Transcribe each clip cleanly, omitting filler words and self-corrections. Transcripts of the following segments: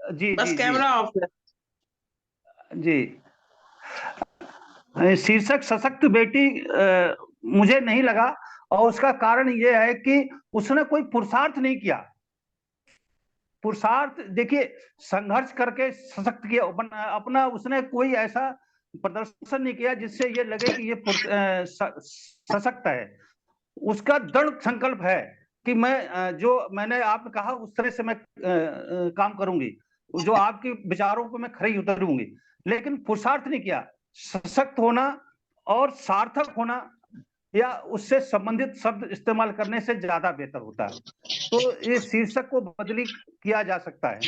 जी बस जी जी camera off है। जी। शीर्षक सशक्त बेटी मुझे नहीं लगा, और उसका कारण यह है कि उसने कोई पुरुषार्थ नहीं किया। पुरुषार्थ देखिए, संघर्ष करके सशक्त किया अपना अपना, उसने कोई ऐसा प्रदर्शन नहीं किया जिससे ये लगे कि ये सशक्त है। उसका दृढ़ संकल्प है कि मैं जो मैंने आपने कहा उस तरह से मैं काम करूंगी, जो आपके विचारों को मैं खरी उतरूंगी। लेकिन पुरुषार्थ नहीं किया। सशक्त होना और सार्थक होना या उससे संबंधित शब्द इस्तेमाल करने से ज्यादा बेहतर होता है। तो ये शीर्षक को बदली किया जा सकता है।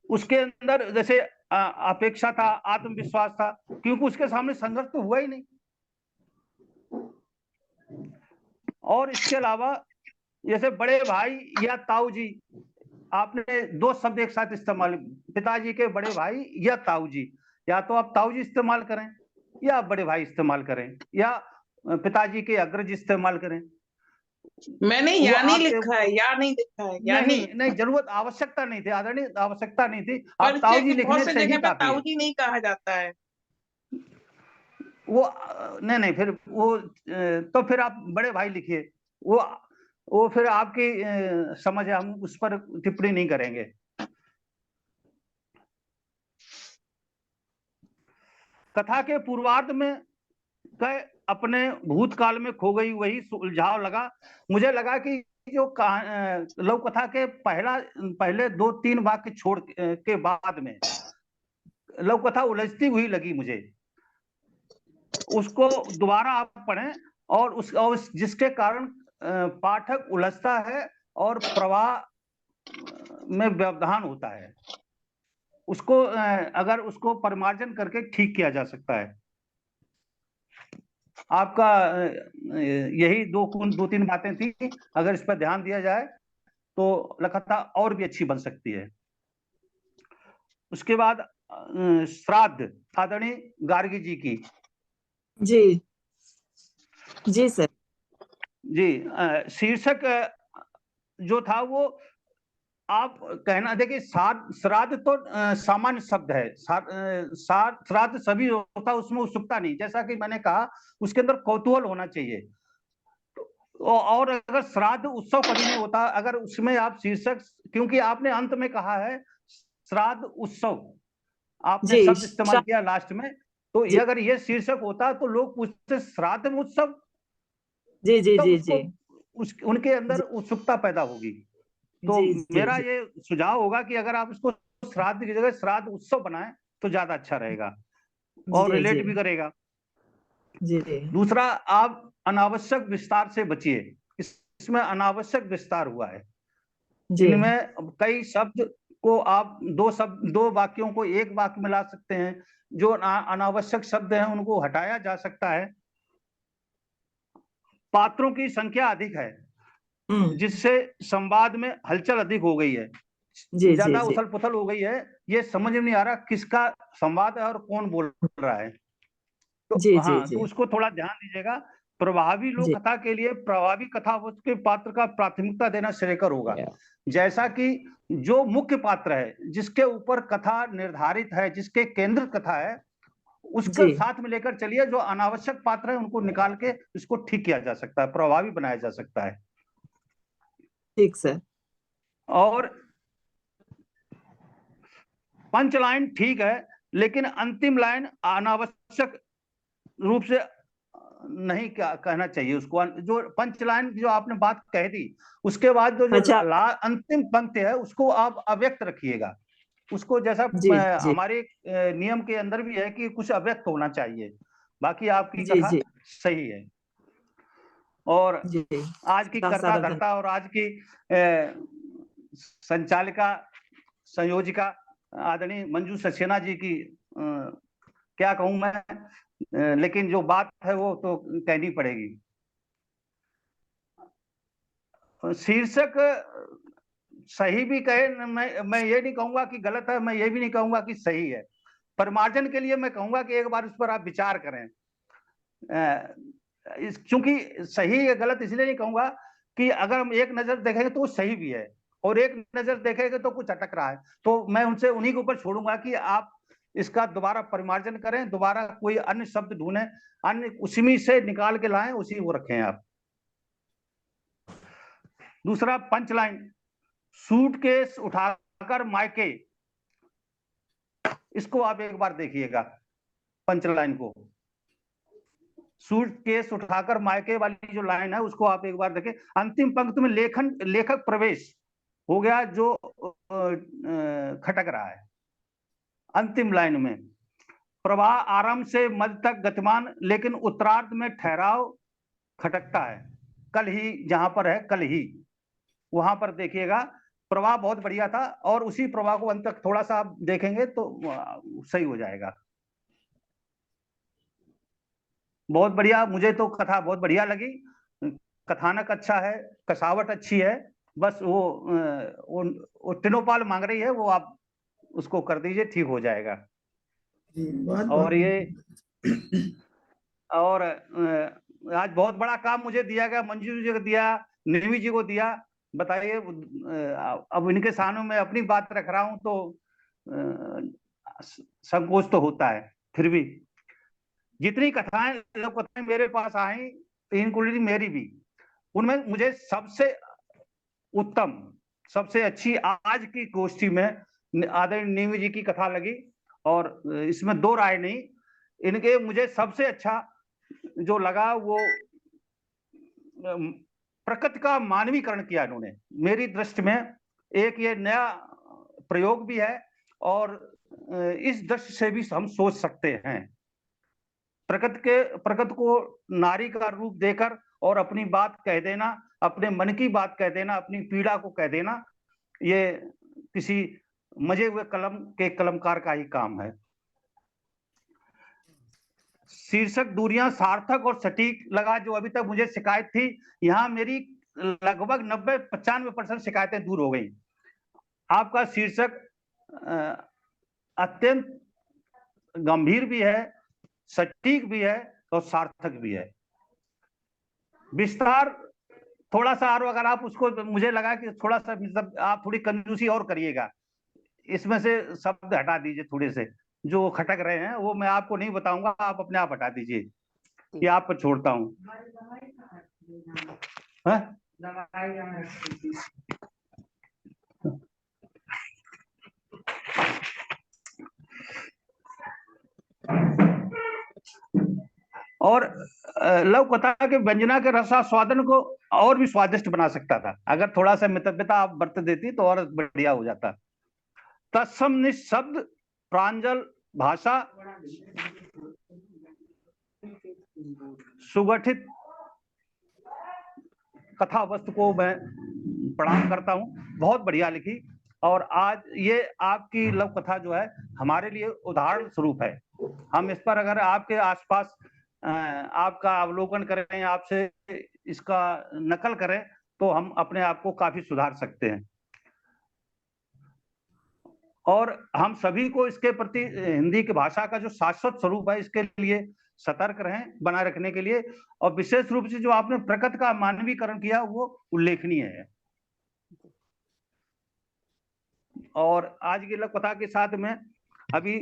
उसके अंदर जैसे अपेक्षा था, आत्मविश्वास था, क्योंकि उसके सामने संघर्ष तो हुआ ही नहीं। और इसके अलावा जैसे बड़े भाई या ताऊ जी, आपने दो शब्द एक साथ इस्तेमाल, पिताजी के बड़े भाई या ताऊ जी। या तो आप ताऊ जी इस्तेमाल करें, या आप बड़े भाई इस्तेमाल करें, या पिताजी के अग्रज इस्तेमाल करें। मैंने वो या नहीं आपके, लिखा है, या नहीं लिखा है, या नहीं नहीं। नहीं, जरूरत आवश्यकता नहीं थी आदरणीय, आवश्यकता नहीं थी। आप ताऊ परिचय जी के बहुत लिखने से से ही जगह पे काफी है। ताऊजी नहीं कहा जाता है। वो नहीं नहीं, फिर वो तो फिर आप बड़े भाई लिखिए। वो वो फिर आपकी समझ है, हम उस पर टिप्पणी नहीं करेंगे। कथा के पूर्वार्ध में कह अपने भूतकाल में खो गई वही सुलझाव लगा। मुझे लगा कि जो लव कथा के पहले दो तीन वाक्य छोड़ के बाद में लव कथा उलझती हुई लगी मुझे। उसको दोबारा आप पढ़ें, और जिसके कारण पाठक उलझता है और प्रवाह में व्यवधान होता है। उसको अगर उसको परिमार्जन करके ठीक किया जा सकता है। आपका यही दो तीन बातें थी। अगर इस पर ध्यान दिया जाए तो लखता और भी अच्छी बन सकती है। उसके बाद श्राद्ध, आदरणीय गार्गी जी की। जी जी सर। जी, शीर्षक जो था वो आप कहना, देखिए श्राद्ध तो सामान्य शब्द है। श्राद्ध सभी होता, उसमें उत्सुकता नहीं, जैसा कि मैंने कहा उसके अंदर कौतूहल होना चाहिए। और अगर श्राद्ध उत्सव कभी नहीं होता अगर उसमें आप शीर्षक, क्योंकि आपने अंत में कहा है श्राद्ध उत्सव, आपने जी शब्द इस्तेमाल किया लास्ट में। तो ये जी अगर ये शीर्षक होता तो लोग पूछते श्राद्ध में उत्सव, जी जी तब जी उसको जी उनके अंदर जी उत्सुकता पैदा होगी। तो जी जी मेरा जी ये सुझाव होगा कि अगर आप इसको श्राद्ध की जगह श्राद्ध उत्सव बनाएं तो ज्यादा अच्छा रहेगा और जी जी रिलेट भी करेगा। जी दूसरा, आप अनावश्यक विस्तार से बचिए। इसमें अनावश्यक विस्तार हुआ है। जी इनमें कई शब्द को आप दो वाक्यों को एक वाक्य में ला सकते हैं। जो अनावश्यक शब्द हैं उनको हटाया जा सकता है। पात्रों की संख्या अधिक है, हम्म। जिससे संवाद में हलचल अधिक हो गई है, जी जी ज्यादा जी उथल पुथल हो गई है। ये समझ में नहीं आ रहा किसका संवाद है और कौन बोल रहा है। तो जी जी हाँ, तो जी उसको थोड़ा ध्यान दीजिएगा। प्रभावी लोक जी कथा के लिए प्रभावी कथा के पात्र का प्राथमिकता देना श्रेयकर होगा। जैसा कि जो मुख्य पात्र है, जिसके ऊपर कथा निर्धारित है, जिसके केंद्र कथा है, उसके जी साथ में लेकर चलिए। जो अनावश्यक पात्र है उनको निकाल के इसको ठीक किया जा सकता है, प्रभावी बनाया जा सकता है। ठीक सर। और पंच लाइन ठीक है, लेकिन अंतिम लाइन अनावश्यक रूप से नहीं क्या कहना चाहिए उसको। जो पंच लाइन जो आपने बात कह दी, उसके बाद जो अच्छा। अंतिम पंक्ति है उसको आप अव्यक्त रखिएगा। उसको जैसा जी जी हमारे नियम के अंदर भी है कि कुछ अव्यक्त होना चाहिए। बाकी आपकी जी कथा जी सही है। और जी आज की सादर कर्ता धन्यवाद। धर्ता और आज की संचालिका संयोजिका आदरणीय मंजू सक्सेना जी की क्या कहूं मैं, लेकिन जो बात है वो तो कहनी पड़ेगी। शीर्षक सही भी कहे, मैं ये नहीं कहूंगा कि गलत है, मैं ये भी नहीं कहूंगा कि सही है। परिमार्जन के लिए मैं कहूंगा कि एक बार उस पर आप विचार करें। क्योंकि सही या गलत इसलिए नहीं कहूंगा कि अगर हम एक नजर देखेंगे तो वो सही भी है और एक नजर देखेंगे तो कुछ अटक रहा है, तो मैं उनसे उन्हीं के ऊपर छोड़ूंगा कि आप इसका दोबारा परिमार्जन करें, दोबारा कोई अन्य शब्द ढूंढें, अन्य उसी से निकाल के लाएं, उसी वो रखें आप। दूसरा पंच लाइन, सूटकेस उठाकर मायके, इसको आप एक बार देखिएगा, पंच लाइन को। सूटकेस उठाकर मायके वाली जो लाइन है उसको आप एक बार देखें। अंतिम पंक्ति में लेखक प्रवेश हो गया जो खटक रहा है। अंतिम लाइन में प्रवाह आरंभ से मध्य तक गतिमान, लेकिन उत्तरार्ध में ठहराव खटकता है। कल ही जहां पर है, कल ही वहां पर देखिएगा, प्रवाह बहुत बढ़िया था, और उसी प्रवाह को अंत तक थोड़ा सा आप देखेंगे तो सही हो जाएगा। बहुत बढ़िया, मुझे तो कथा बहुत बढ़िया लगी, कथानक अच्छा है, कसावट अच्छी है, बस वो टिनोपाल मांग रही है, वो आप उसको कर दीजिए, ठीक हो जाएगा। और ये और आज बहुत बड़ा काम मुझे दिया गया, मंजू जी को दिया, निर्मी जी को दिया। बताइए, अब इनके सामने मैं अपनी बात रख रहा हूं तो संकोच तो होता है, फिर भी जितनी कथाएं लोक कथाएं मेरे पास आई, इंक्लूडिंग मेरी भी, उनमें मुझे सबसे उत्तम, सबसे अच्छी आज की गोष्ठी में आदरणीय निर्मी जी की कथा लगी, और इसमें दो राय नहीं। इनके मुझे सबसे अच्छा जो लगा वो प्रकृति का मानवीकरण किया इन्होंने, मेरी दृष्टि में एक ये नया प्रयोग भी है, और इस दृष्टि से भी हम सोच सकते हैं। प्रकृति को नारी का रूप देकर और अपनी बात कह देना, अपने मन की बात कह देना, अपनी पीड़ा को कह देना, ये किसी मजे हुए कलम के कलमकार का ही काम है। शीर्षक दूरियां सार्थक और सटीक लगा, जो अभी तक मुझे शिकायत थी, यहां मेरी लगभग 90-95% शिकायतें दूर हो गई। आपका शीर्षक अत्यंत गंभीर भी है, सटीक भी है और सार्थक भी है। विस्तार थोड़ा सा और अगर आप उसको, मुझे लगा कि थोड़ा सा मतलब आप थोड़ी कंजूसी और करिएगा, इसमें से शब्द हटा दीजिए, थोड़े से जो खटक रहे हैं वो मैं आपको नहीं बताऊंगा, आप अपने आप हटा दीजिए, ये आप पर छोड़ता हूं। और लव कथा के व्यंजना के रसास्वादन को और भी स्वादिष्ट बना सकता था, अगर थोड़ा सा मितव्यता आप बरत देती तो और बढ़िया हो जाता। तत्सम निशब्द प्रांजल भाषा, सुगठित कथा वस्तु को मैं प्रणाम करता हूं, बहुत बढ़िया लिखी। और आज ये आपकी लव कथा जो है हमारे लिए उदाहरण स्वरूप है। हम इस पर अगर आपके आसपास आपका अवलोकन करें, आपसे इसका नकल करें, तो हम अपने आप को काफी सुधार सकते हैं। और हम सभी को इसके प्रति हिंदी की भाषा का जो शाश्वत स्वरूप है, इसके लिए सतर्क रहें, बनाए रखने के लिए। और विशेष रूप से जो आपने प्रकृति का मानवीकरण किया वो उल्लेखनीय है। और आज की लव कथा के साथ में अभी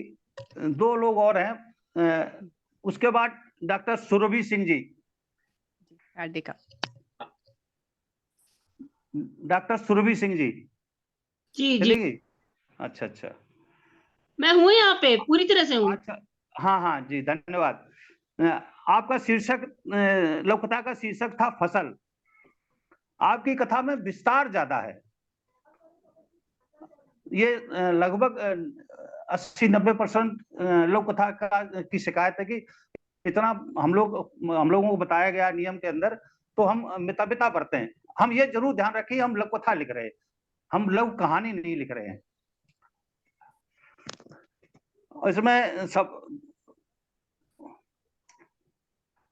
दो लोग और हैं, उसके बाद डॉक्टर सुरभि सिंह जी। डॉक्टर सुरभि सिंह जी जी चलेगी? अच्छा अच्छा, मैं हूँ यहाँ पे, पूरी तरह से हूँ। अच्छा, हाँ हाँ जी, धन्यवाद। आपका शीर्षक, लव कथा का शीर्षक था फसल। आपकी कथा में विस्तार ज्यादा है, ये लगभग 80-90% लोक कथा की शिकायत है कि इतना हम लोगों को बताया गया नियम के अंदर, तो हम मितव्यता बरते हैं। हम ये जरूर ध्यान रखें, हम लव कथा लिख रहे हैं, हम लव कहानी नहीं लिख रहे हैं। इसमें सब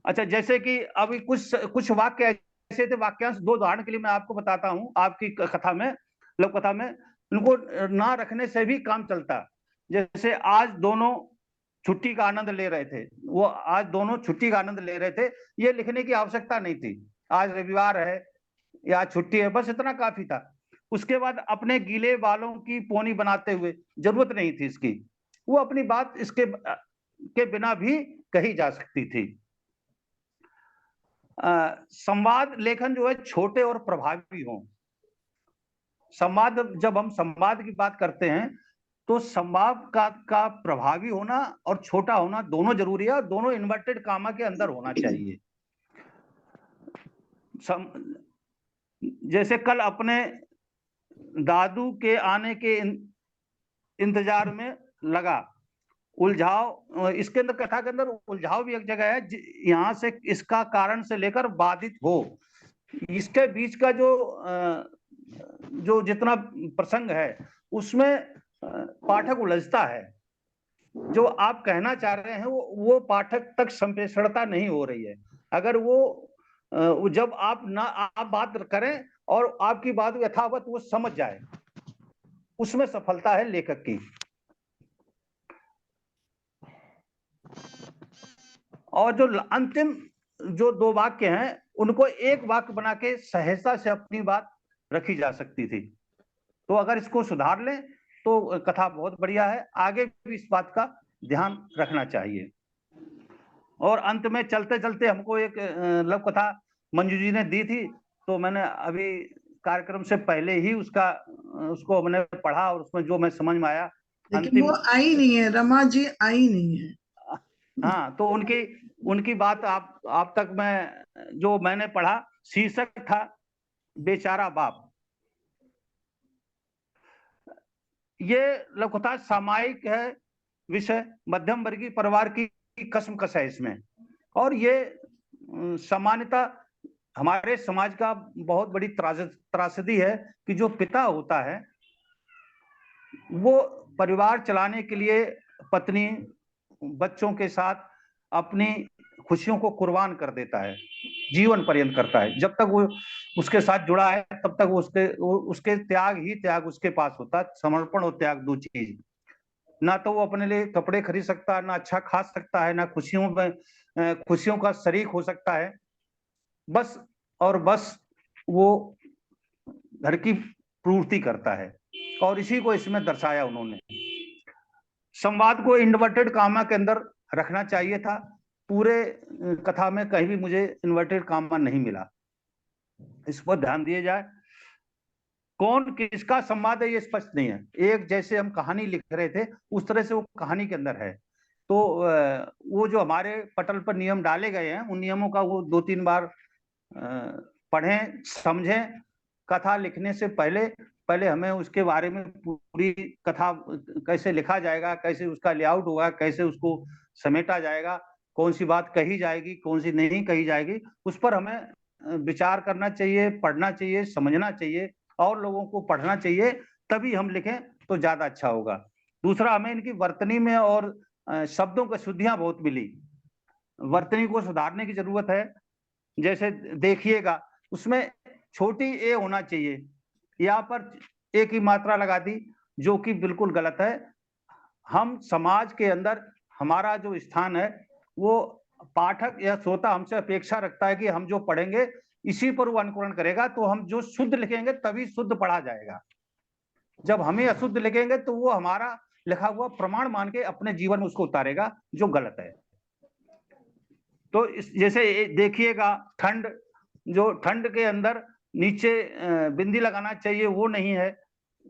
अच्छा, जैसे कि अभी कुछ वाक्य ऐसे थे, वाक्यांश, दो उदाहरण के लिए मैं आपको बताता हूं। आपकी कथा में, लव कथा में, उनको ना रखने से भी काम चलता। जैसे आज दोनों छुट्टी का आनंद ले रहे थे, वो आज दोनों छुट्टी का आनंद ले रहे थे, ये लिखने की आवश्यकता नहीं थी। आज रविवार है या छुट्टी है, बस इतना काफी था। उसके बाद अपने गीले बालों की पोनी बनाते हुए, जरूरत नहीं थी इसकी, वो अपनी बात इसके के बिना भी कही जा सकती थी। संवाद लेखन जो है छोटे और प्रभावी हो। संवाद, जब हम संवाद की बात करते हैं तो संवाद का प्रभावी होना और छोटा होना दोनों जरूरी है, और दोनों इन्वर्टेड कामा के अंदर होना चाहिए। जैसे कल अपने दादू के आने के इंतजार में लगा, उलझाव, इसके अंदर कथा के अंदर उलझाव भी एक जगह है, यहाँ से इसका कारण से लेकर बाधित हो, इसके बीच का जो जितना प्रसंग है उसमें पाठक उलझता है। जो आप कहना चाह रहे हैं वो पाठक तक संप्रेषणता नहीं हो रही है। अगर वो जब आप बात करें और आपकी बात यथावत वो समझ जाए, उसमें सफलता है लेखक की। और जो अंतिम जो 2 वाक्य हैं उनको एक वाक्य बना के सहजता से अपनी बात रखी जा सकती थी। तो अगर इसको सुधार लें तो कथा बहुत बढ़िया है। आगे भी इस बात का ध्यान रखना चाहिए। और अंत में चलते चलते हमको एक लव कथा मंजू जी ने दी थी, तो मैंने अभी कार्यक्रम से पहले ही उसको मैंने पढ़ा और उसमें जो मैं समझ में आया, लेकिन वो आई नहीं है, रमा जी आई नहीं है। हाँ, तो उनकी बात आप तक जो मैंने पढ़ा, शीर्षक था बेचारा बाप। ये लघुकथा सामायिक है विषय, मध्यम वर्गीय परिवार की कसमकस है इसमें। और ये सामान्यता हमारे समाज का बहुत बड़ी त्रासदी है कि जो पिता होता है वो परिवार चलाने के लिए पत्नी बच्चों के साथ अपनी खुशियों को कुर्बान कर देता है, जीवन पर्यंत करता है। जब तक वो उसके साथ जुड़ा है तब तक उसके त्याग ही त्याग उसके पास होता है। समर्पण और त्याग 2 चीज। ना तो वो अपने लिए कपड़े खरीद सकता है, ना अच्छा खा सकता है, ना खुशियों का शरीक हो सकता है। बस और बस वो घर की पूर्ति करता है। और इसी को इसमें दर्शाया उन्होंने। संवाद को इन्वर्टेड कामा के अंदर रखना चाहिए था। पूरे कथा में कहीं भी मुझे इन्वर्टेड कामा नहीं मिला। इस पर ध्यान दिया जाए। कौन किसका संवाद है ये स्पष्ट नहीं है। एक जैसे हम कहानी लिख रहे थे उस तरह से वो कहानी के अंदर है। तो वो जो हमारे पटल पर नियम डाले गए हैं उन नियमों का वो 2-3 बार पढ़ें, समझें। कथा लिखने से पहले हमें उसके बारे में पूरी कथा कैसे लिखा जाएगा, कैसे उसका लेआउट होगा, कैसे उसको समेटा जाएगा, कौन सी बात कही जाएगी, कौन सी नहीं कही जाएगी, उस पर हमें विचार करना चाहिए, पढ़ना चाहिए, समझना चाहिए और लोगों को पढ़ना चाहिए। तभी हम लिखें तो ज्यादा अच्छा होगा। दूसरा, हमें इनकी वर्तनी में और शब्दों की शुद्धियां बहुत मिली। वर्तनी को सुधारने की जरूरत है। जैसे देखिएगा उसमें छोटी ए होना चाहिए, यहाँ पर ए की मात्रा लगा दी जो कि बिल्कुल गलत है। हम समाज के अंदर हमारा जो स्थान है वो पाठक या श्रोता हमसे अपेक्षा रखता है कि हम जो पढ़ेंगे इसी पर वो अनुकरण करेगा। तो हम जो शुद्ध लिखेंगे तभी शुद्ध पढ़ा जाएगा। जब हमें अशुद्ध लिखेंगे तो वो हमारा लिखा हुआ प्रमाण मान के अपने जीवन में उसको उतारेगा जो गलत है। तो जैसे देखिएगा ठंड के अंदर नीचे बिंदी लगाना चाहिए वो नहीं है।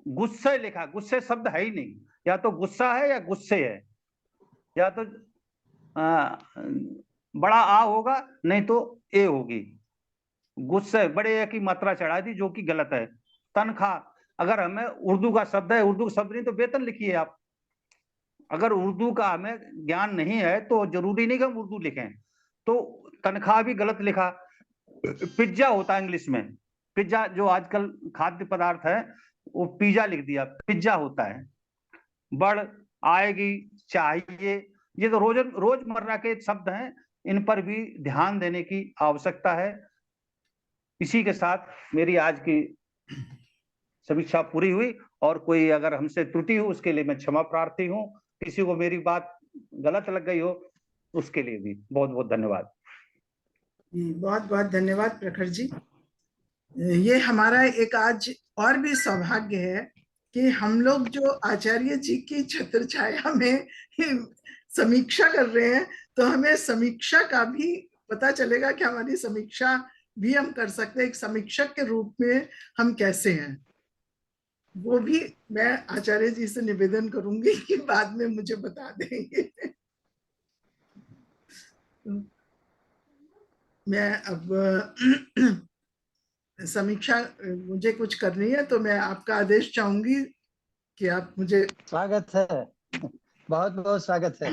गुस्से लिखा, गुस्से शब्द है ही नहीं। या तो गुस्सा है या गुस्से है, या तो बड़ा आ होगा नहीं तो ए होगी। गुस्से बड़े ए की मात्रा चढ़ा दी जो कि गलत है। तनख्वाह, अगर हमें उर्दू का शब्द है, उर्दू शब्द नहीं तो वेतन लिखिए आप। अगर उर्दू का हमें ज्ञान नहीं है तो जरूरी नहीं कि हम उर्दू लिखें। तो तनख्वाह भी गलत लिखा। पिज्जा होता है इंग्लिश में, पिज्जा जो आजकल खाद्य पदार्थ है वो पिज्जा लिख दिया, पिज्जा होता है। बढ़, आएगी, चाहिए, ये तो रोजमर्रा के शब्द हैं। इन पर भी ध्यान देने की आवश्यकता है। इसी के साथ मेरी आज की समीक्षा पूरी हुई। और कोई अगर हमसे त्रुटि हो उसके लिए मैं क्षमा प्रार्थी हूँ। किसी को मेरी बात गलत लग गई हो उसके लिए भी बहुत बहुत धन्यवाद। बहुत बहुत धन्यवाद प्रखर जी। ये हमारा एक आज और भी सौभाग्य है कि हम लोग जो आचार्य जी की छत्र छाया में समीक्षा कर रहे हैं, तो हमें समीक्षा का भी पता चलेगा कि हमारी समीक्षा भी हम कर सकते हैं, एक समीक्षक के रूप में हम कैसे हैं। वो भी मैं आचार्य जी से निवेदन करूंगी कि बाद में मुझे बता देंगे। मैं अब समीक्षा मुझे कुछ करनी है, तो मैं आपका आदेश चाहूंगी कि आप मुझे। स्वागत है, बहुत बहुत स्वागत है।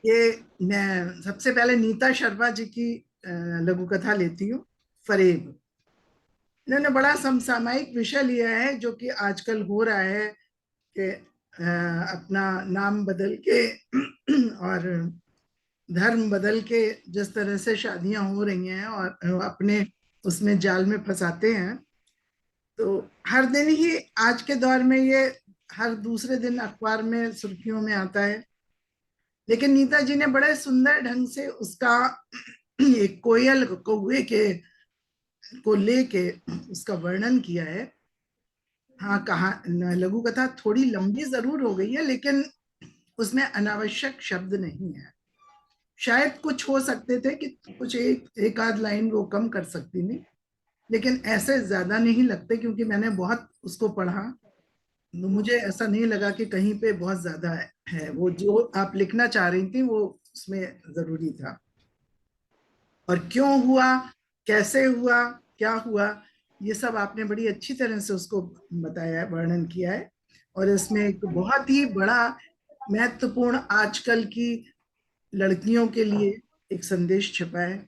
ये मैं सबसे पहले नीता शर्मा जी की लघु कथा लेती हूँ, फरेब। इन्होंने बड़ा समसामयिक विषय लिया है जो कि आजकल हो रहा है कि अपना नाम बदल के और धर्म बदल के जिस तरह से शादियां हो रही हैं और अपने उसमें जाल में फंसाते हैं, तो हर दिन ही आज के दौर में ये हर दूसरे दिन अखबार में सुर्खियों में आता है। लेकिन नीता जी ने बड़े सुंदर ढंग से उसका एक कोयल कौवे के को लेके उसका वर्णन किया है। हाँ, कहा लघु कथा थोड़ी लंबी जरूर हो गई है, लेकिन उसमें अनावश्यक शब्द नहीं है। शायद कुछ हो सकते थे कि कुछ एक आध लाइन वो कम कर सकती थी, लेकिन ऐसे ज्यादा नहीं लगते, क्योंकि मैंने बहुत उसको पढ़ा, तो मुझे ऐसा नहीं लगा कि कहीं पे बहुत ज्यादा है। वो जो आप लिखना चाह रही थी वो उसमें जरूरी था। और क्यों हुआ, कैसे हुआ, क्या हुआ, ये सब आपने बड़ी अच्छी तरह से उसको बताया है, वर्णन किया है। और इसमें एक बहुत ही बड़ा महत्वपूर्ण आजकल की लड़कियों के लिए एक संदेश छिपा है।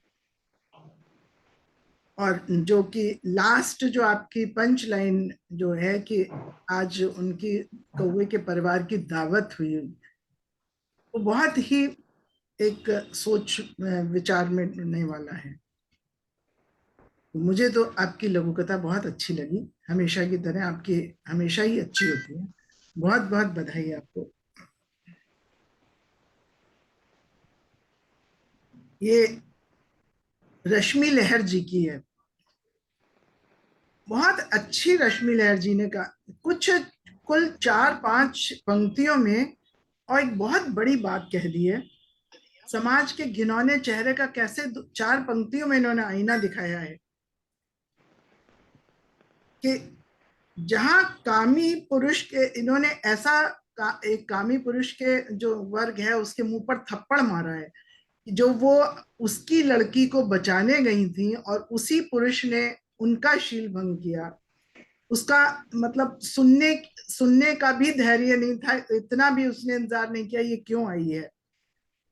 और जो कि लास्ट जो आपकी पंच लाइन जो है कि आज उनकी कौवे के परिवार की दावत हुई, वो बहुत ही एक सोच विचार में लेने वाला है। मुझे तो आपकी लघु कथा बहुत अच्छी लगी, हमेशा की तरह आपकी हमेशा ही अच्छी होती है। बहुत बहुत बधाई आपको। ये रश्मि लहर जी की है, बहुत अच्छी रश्मि लहर जी ने कहा, कुछ कुल 4-5 पंक्तियों में और एक बहुत बड़ी बात कह दी है। समाज के घिनौने चेहरे का कैसे 4 पंक्तियों में इन्होंने आईना दिखाया है कि जहां कामी पुरुष के, इन्होंने ऐसा एक कामी पुरुष के जो वर्ग है उसके मुंह पर थप्पड़ मारा है, जो वो उसकी लड़की को बचाने गई थी और उसी पुरुष ने उनका शील भंग किया। उसका मतलब सुनने सुनने का भी धैर्य नहीं था, इतना भी उसने इंतजार नहीं किया ये क्यों आई है।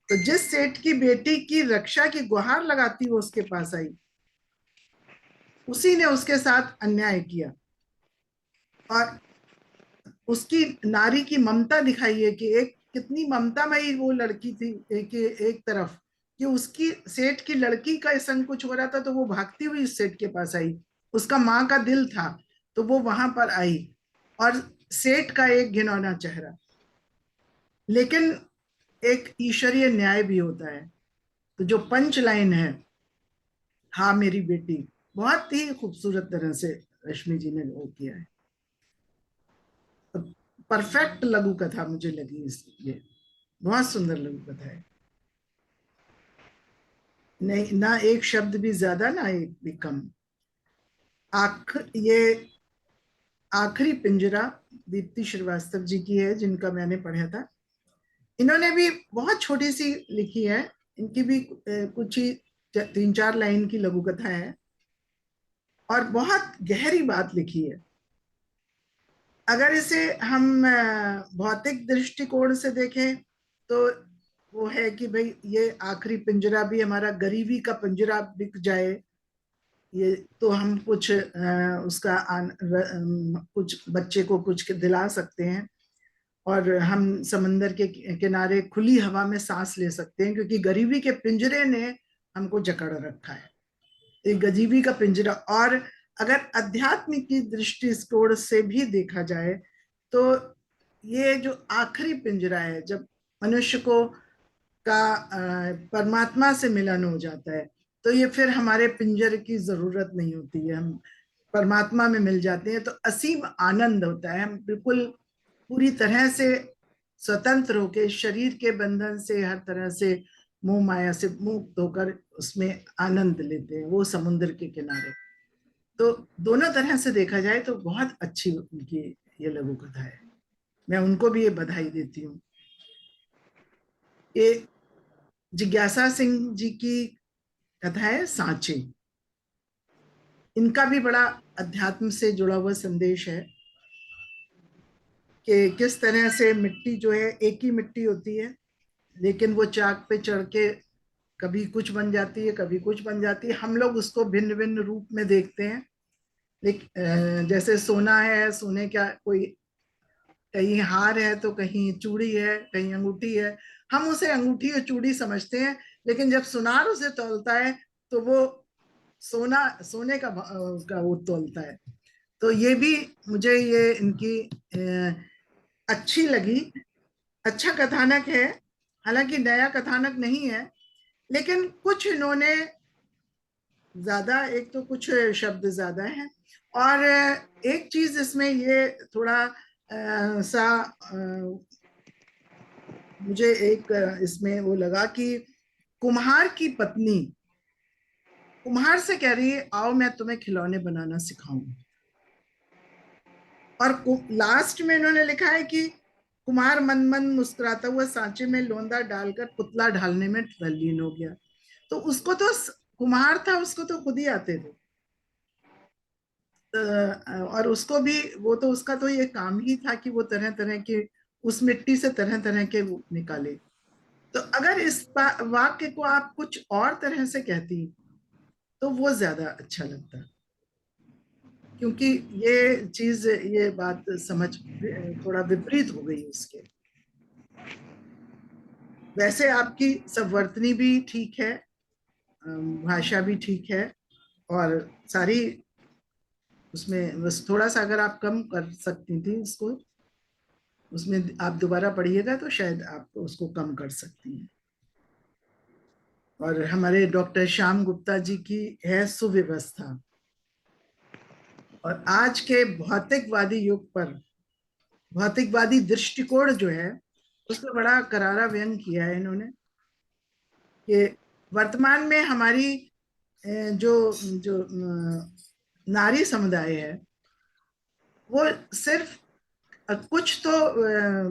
तो जिस सेठ की बेटी की रक्षा की गुहार लगाती वो उसके पास आई, उसी ने उसके साथ अन्याय किया। और उसकी नारी की ममता दिखाई है कि एक कितनी ममतामयी वो लड़की थी, एक तरफ कि उसकी सेठ की लड़की का संग कुछ हो रहा था तो वो भागती हुई उस सेठ के पास आई, उसका माँ का दिल था तो वो वहां पर आई, और सेठ का एक घिनौना चेहरा। लेकिन एक ईश्वरीय न्याय भी होता है। तो जो पंच लाइन है, हाँ मेरी बेटी, बहुत ही खूबसूरत तरह से रश्मि जी ने वो किया है। परफेक्ट लघु कथा मुझे लगी, इसलिए बहुत सुंदर लघु कथा है। नहीं, ना एक शब्द भी ज्यादा ना एक भी कम। ये आखिरी पिंजरा दीप्ति श्रीवास्तव जी की है, जिनका मैंने पढ़ा था। इन्होंने भी बहुत छोटी सी लिखी है, इनकी भी कुछ ही 3-4 लाइन की लघु कथा है और बहुत गहरी बात लिखी है। अगर इसे हम भौतिक दृष्टिकोण से देखें तो वो है कि भाई ये आखिरी पिंजरा भी हमारा गरीबी का पिंजरा बिक जाए, ये तो हम कुछ उसका कुछ बच्चे को कुछ दिला सकते हैं और हम समंदर के किनारे खुली हवा में सांस ले सकते हैं, क्योंकि गरीबी के पिंजरे ने हमको जकड़ रखा है, एक गरीबी का पिंजरा। और अगर अध्यात्म की दृष्टिकोण से भी देखा जाए तो ये जो आखिरी पिंजरा है, जब मनुष्य को का परमात्मा से मिलन हो जाता है, तो तो ये फिर हमारे पिंजर की जरूरत नहीं होती है, हम परमात्मा में मिल जाते हैं, तो असीम आनंद होता है। हम बिल्कुल पूरी तरह से स्वतंत्र होकर शरीर के बंधन से, हर तरह से मोह माया से मुक्त होकर उसमें आनंद लेते हैं, वो समुद्र के किनारे। तो दोनों तरह से देखा जाए तो बहुत अच्छी उनकी ये लघु कथा है, मैं उनको भी ये बधाई देती हूँ। ये जिज्ञासा सिंह जी की कथा है सांचे। इनका भी बड़ा अध्यात्म से जुड़ा हुआ संदेश है कि किस तरह से मिट्टी जो है एक ही मिट्टी होती है, लेकिन वो चाक पे चढ़ के कभी कुछ बन जाती है, कभी कुछ बन जाती है। हम लोग उसको भिन्न भिन्न रूप में देखते हैं। लेकिन जैसे सोना है, सोने का कोई कहीं हार है तो कहीं चूड़ी है, कहीं अंगूठी है, हम उसे अंगूठी और चूड़ी समझते हैं, लेकिन जब सुनार उसे तौलता है तो वो सोने का वो तौलता है। तो ये भी मुझे ये इनकी अच्छी लगी। अच्छा कथानक है, हालांकि नया कथानक नहीं है, लेकिन कुछ इन्होंने ज्यादा, एक तो कुछ शब्द ज्यादा है, और एक चीज इसमें ये थोड़ा मुझे एक इसमें वो लगा कि कुम्हार की पत्नी कुम्हार से कह रही है आओ मैं तुम्हें खिलौने बनाना सिखाऊं, और लास्ट में इन्होंने लिखा है कि कुम्हार मन मन मुस्कुराता हुआ सांचे में लोंदा डालकर पुतला ढालने में तल्लीन हो गया। तो उसको तो कुम्हार था, उसको तो खुद ही आते थे, और उसको भी वो तो उसका तो ये काम ही था कि वो तरह तरह के उस मिट्टी से तरह तरह के वो निकाले। तो अगर इस वाक्य को आप कुछ और तरह से कहती तो वो ज्यादा अच्छा लगता, क्योंकि ये चीज, ये बात समझ थोड़ा विपरीत हो गई उसके। वैसे आपकी संवर्तनी भी ठीक है, भाषा भी ठीक है, और सारी उसमें बस थोड़ा सा अगर आप कम कर सकती थी उसको, उसमें आप दोबारा पढ़िएगा तो शायद आप उसको कम कर सकती हैं। और हमारे डॉक्टर श्याम गुप्ता जी की है सुव्यवस्था, और आज के भौतिकवादी युग पर भौतिकवादी दृष्टिकोण जो है उसको बड़ा करारा व्यंग किया है इन्होंने, कि वर्तमान में हमारी जो जो नारी समुदाय है वो सिर्फ कुछ तो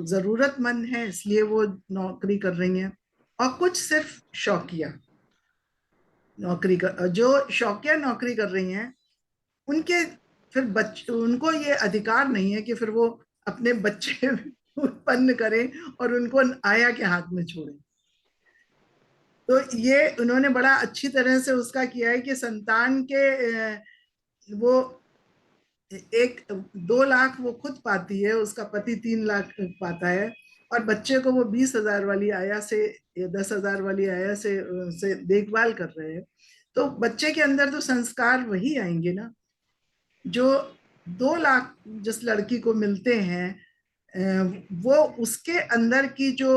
जरूरतमंद है इसलिए वो नौकरी कर रही हैं, और कुछ सिर्फ शौकिया नौकरी कर, जो शौकिया नौकरी कर रही हैं उनके फिर बच्चे, उनको ये अधिकार नहीं है कि फिर वो अपने बच्चे उत्पन्न करें और उनको आया के हाथ में छोड़ें। तो ये उन्होंने बड़ा अच्छी तरह से उसका किया है कि संतान के वो 2 लाख वो खुद पाती है, उसका पति 3 लाख पाता है, और बच्चे को वो 20,000 वाली आया से या 10,000 वाली आया से देखभाल कर रहे हैं। तो बच्चे के अंदर तो संस्कार वही आएंगे ना जो 2 लाख जिस लड़की को मिलते हैं, वो उसके अंदर की जो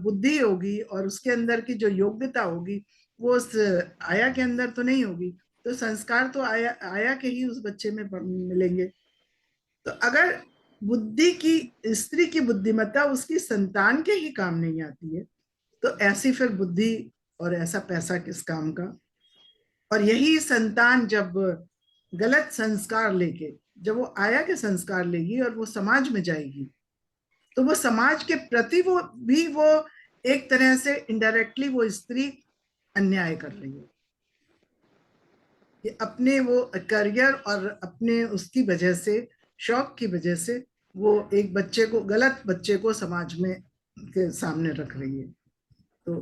बुद्धि होगी और उसके अंदर की जो योग्यता होगी वो उस आया के अंदर तो नहीं होगी। तो संस्कार तो आया के ही उस बच्चे में मिलेंगे। तो अगर बुद्धि की, स्त्री की बुद्धिमत्ता उसकी संतान के ही काम नहीं आती है तो ऐसी फिर बुद्धि और ऐसा पैसा किस काम का। और यही संतान जब गलत संस्कार लेके, जब वो आया के संस्कार लेगी और वो समाज में जाएगी तो वो समाज के प्रति वो एक तरह से इनडायरेक्टली वो स्त्री अन्याय कर रही है कि अपने वो करियर और अपने उसकी वजह से, शौक की वजह से वो एक बच्चे को, गलत बच्चे को समाज में के सामने रख रही है। तो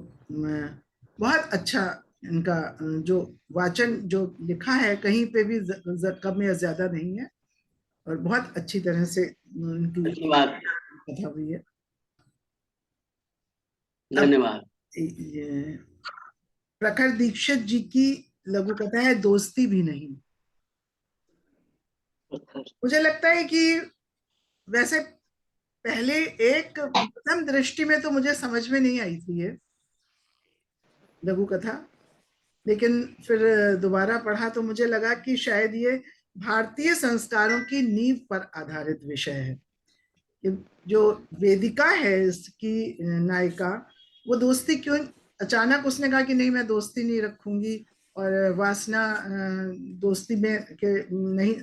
बहुत अच्छा इनका जो वाचन जो लिखा है कहीं पे भी कम या ज्यादा नहीं है, और बहुत अच्छी तरह से उनकी कथा हुई है। धन्यवाद। प्रखर दीक्षित जी की लघु कथा है दोस्ती भी नहीं। मुझे लगता है कि वैसे पहले एक प्रथम दृष्टि में तो मुझे समझ में नहीं आई थी ये लघु कथा, लेकिन फिर दोबारा पढ़ा तो मुझे लगा कि शायद ये भारतीय संस्कारों की नींव पर आधारित विषय है। कि जो वेदिका है इसकी नायिका, वो दोस्ती क्यों, अचानक उसने कहा कि नहीं मैं दोस्ती नहीं रखूंगी, और वासना दोस्ती में के नहीं,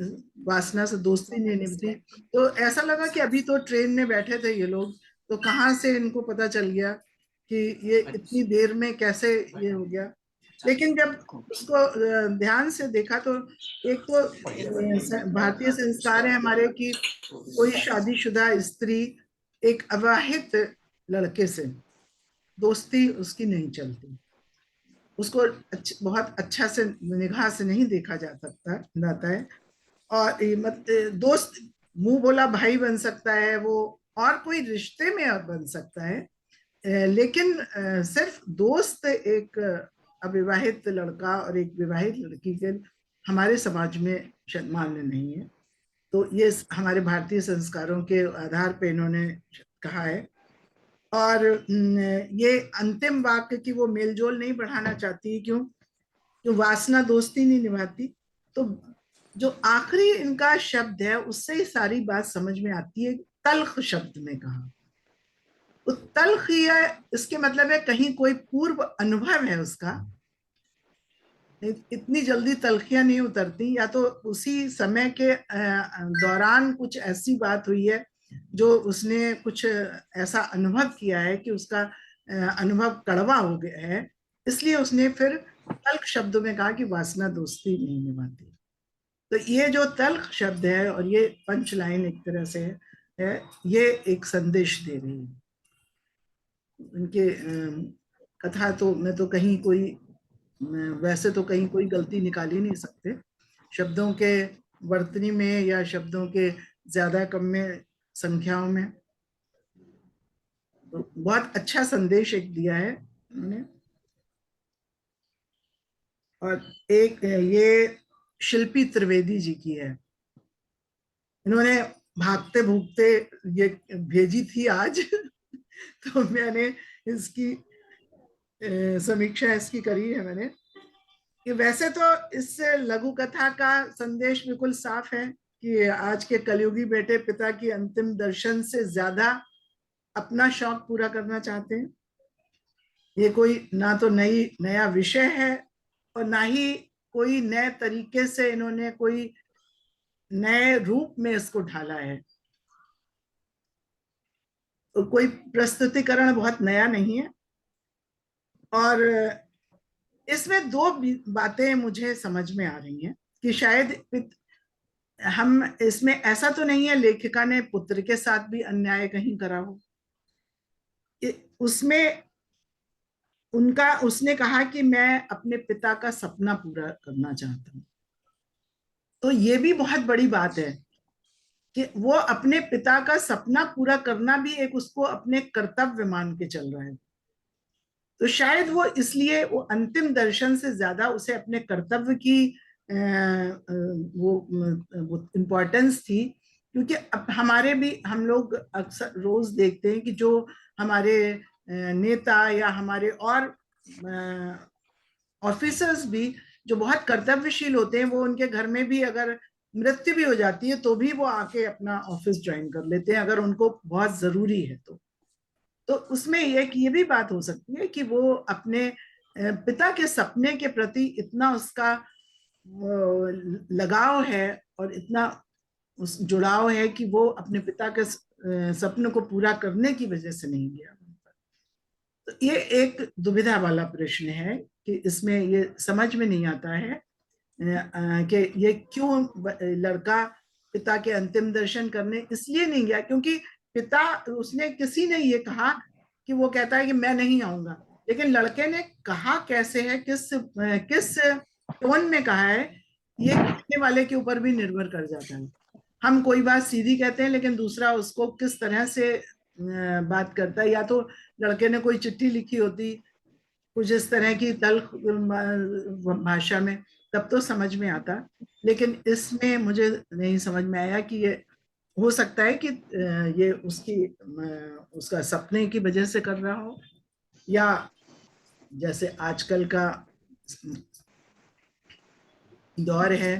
वासना से दोस्ती नहीं निभती। तो ऐसा लगा कि अभी तो ट्रेन में बैठे थे ये लोग, तो कहाँ से इनको पता चल गया कि ये इतनी देर में कैसे ये हो गया। लेकिन जब उसको ध्यान से देखा तो एक तो भारतीय संस्कार है हमारे कि कोई शादीशुदा स्त्री एक अविवाहित लड़के से दोस्ती उसकी नहीं चलती, उसको बहुत अच्छा से निगाह से नहीं देखा जाता है। और दोस्त मुंह बोला भाई बन सकता है वो, और कोई रिश्ते में बन सकता है, लेकिन सिर्फ दोस्त एक अविवाहित लड़का और एक विवाहित लड़की के हमारे समाज में मान्य नहीं है। तो ये हमारे भारतीय संस्कारों के आधार पे इन्होंने कहा है। और ये अंतिम वाक्य की वो मेलजोल नहीं बढ़ाना चाहती, क्यों? जो वासना दोस्ती नहीं निभाती, तो जो आखिरी इनका शब्द है उससे ही सारी बात समझ में आती है। तल्ख शब्द में कहा, तो तल्ख इसके मतलब है कहीं कोई पूर्व अनुभव है उसका, इतनी जल्दी तल्खियां नहीं उतरती, या तो उसी समय के दौरान कुछ ऐसी बात हुई है जो उसने कुछ ऐसा अनुभव किया है कि उसका अनुभव कड़वा हो गया है, इसलिए उसने फिर तल्ख शब्दों में कहा कि वासना दोस्ती नहीं निभाती। तो ये जो तल्ख शब्द है और ये पंच लाइन एक तरह से है, ये एक संदेश दे रही है। उनके कथा तो मैं तो कहीं कोई, वैसे तो कहीं कोई गलती निकाल ही नहीं सकते शब्दों के वर्तनी में या शब्दों के ज्यादा कम में संख्याओं में। तो बहुत अच्छा संदेश एक दिया है उन्होंने। और एक ये शिल्पी त्रिवेदी जी की है, इन्होंने भागते भूगते ये भेजी थी आज तो मैंने इसकी समीक्षा इसकी करी है मैंने, कि वैसे तो इससे लघु कथा का संदेश बिल्कुल साफ है कि आज के कलयुगी बेटे पिता की अंतिम दर्शन से ज्यादा अपना शौक पूरा करना चाहते हैं। ये कोई ना तो नया विषय है और ना ही कोई नए तरीके से इन्होंने कोई नए रूप में इसको ढाला है। तो कोई प्रस्तुतिकरण बहुत नया नहीं है। और इसमें दो बातें मुझे समझ में आ रही हैं कि शायद हम इसमें ऐसा तो नहीं है लेखिका ने पुत्र के साथ भी अन्याय कहीं करा हो। उसमें उसने कहा कि मैं अपने पिता का सपना पूरा करना चाहता हूं। तो ये भी बहुत बड़ी बात है कि वो अपने पिता का सपना पूरा करना भी एक उसको अपने कर्तव्य मान के चल रहा है। तो शायद वो इसलिए वो अंतिम दर्शन से ज्यादा उसे अपने कर्तव्य की वो इम्पोर्टेंस थी। क्योंकि अब हमारे भी हम लोग अक्सर रोज देखते हैं कि जो हमारे नेता या हमारे और ऑफिसर्स भी जो बहुत कर्तव्यशील होते हैं, वो उनके घर में भी अगर मृत्यु भी हो जाती है तो भी वो आके अपना ऑफिस ज्वाइन कर लेते हैं अगर उनको बहुत जरूरी है। तो उसमें ये भी बात हो सकती है कि वो अपने पिता के सपने के प्रति इतना उसका लगाव है और इतना उस जुड़ाव है कि वो अपने पिता के सपने को पूरा करने की वजह से नहीं गया। तो ये एक दुविधा वाला प्रश्न है कि इसमें ये समझ में नहीं आता है कि ये क्यों लड़का पिता के अंतिम दर्शन करने इसलिए नहीं गया क्योंकि पिता, उसने किसी ने ये कहा कि वो कहता है कि मैं नहीं आऊंगा, लेकिन लड़के ने कहा कैसे है, किस टोन में कहा है, ये कहने वाले के ऊपर भी निर्भर कर जाता है। हम कोई बात सीधी कहते हैं लेकिन दूसरा उसको किस तरह से बात करता है। या तो लड़के ने कोई चिट्ठी लिखी होती कुछ इस तरह की तल्ख भाषा में, तब तो समझ में आता, लेकिन इसमें मुझे नहीं समझ में आया कि ये हो सकता है कि ये उसका सपने की वजह से कर रहा हो, या जैसे आजकल का दौर है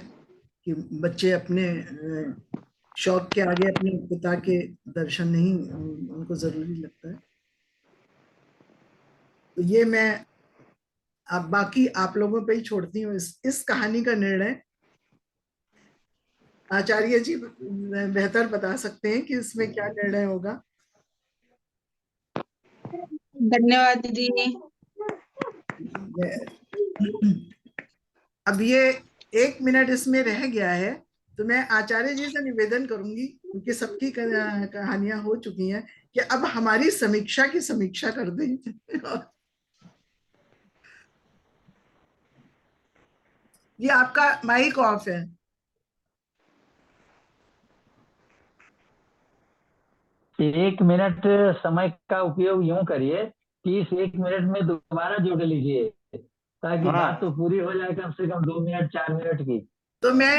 कि बच्चे अपने शौक के आगे अपने पिता के दर्शन नहीं उनको जरूरी लगता है। तो ये मैं अब बाकी आप लोगों पे ही छोड़ती हूँ इस कहानी का निर्णय। आचार्य जी बेहतर बता सकते हैं कि इसमें क्या निर्णय होगा। धन्यवाद दीदी। अब ये 1 मिनट इसमें रह गया है, तो मैं आचार्य जी से निवेदन करूंगी, क्योंकि सबकी कहानियां हो चुकी हैं, कि अब हमारी समीक्षा की समीक्षा कर दें। ये आपका माइक ऑफ है। एक मिनट समय का उपयोग यूं करिए कि इस 1 मिनट में दोबारा जोड़ लीजिए, ताकि हाँ। बात तो पूरी हो जाए कम से कम 2 मिनट 4 मिनट की। तो मैं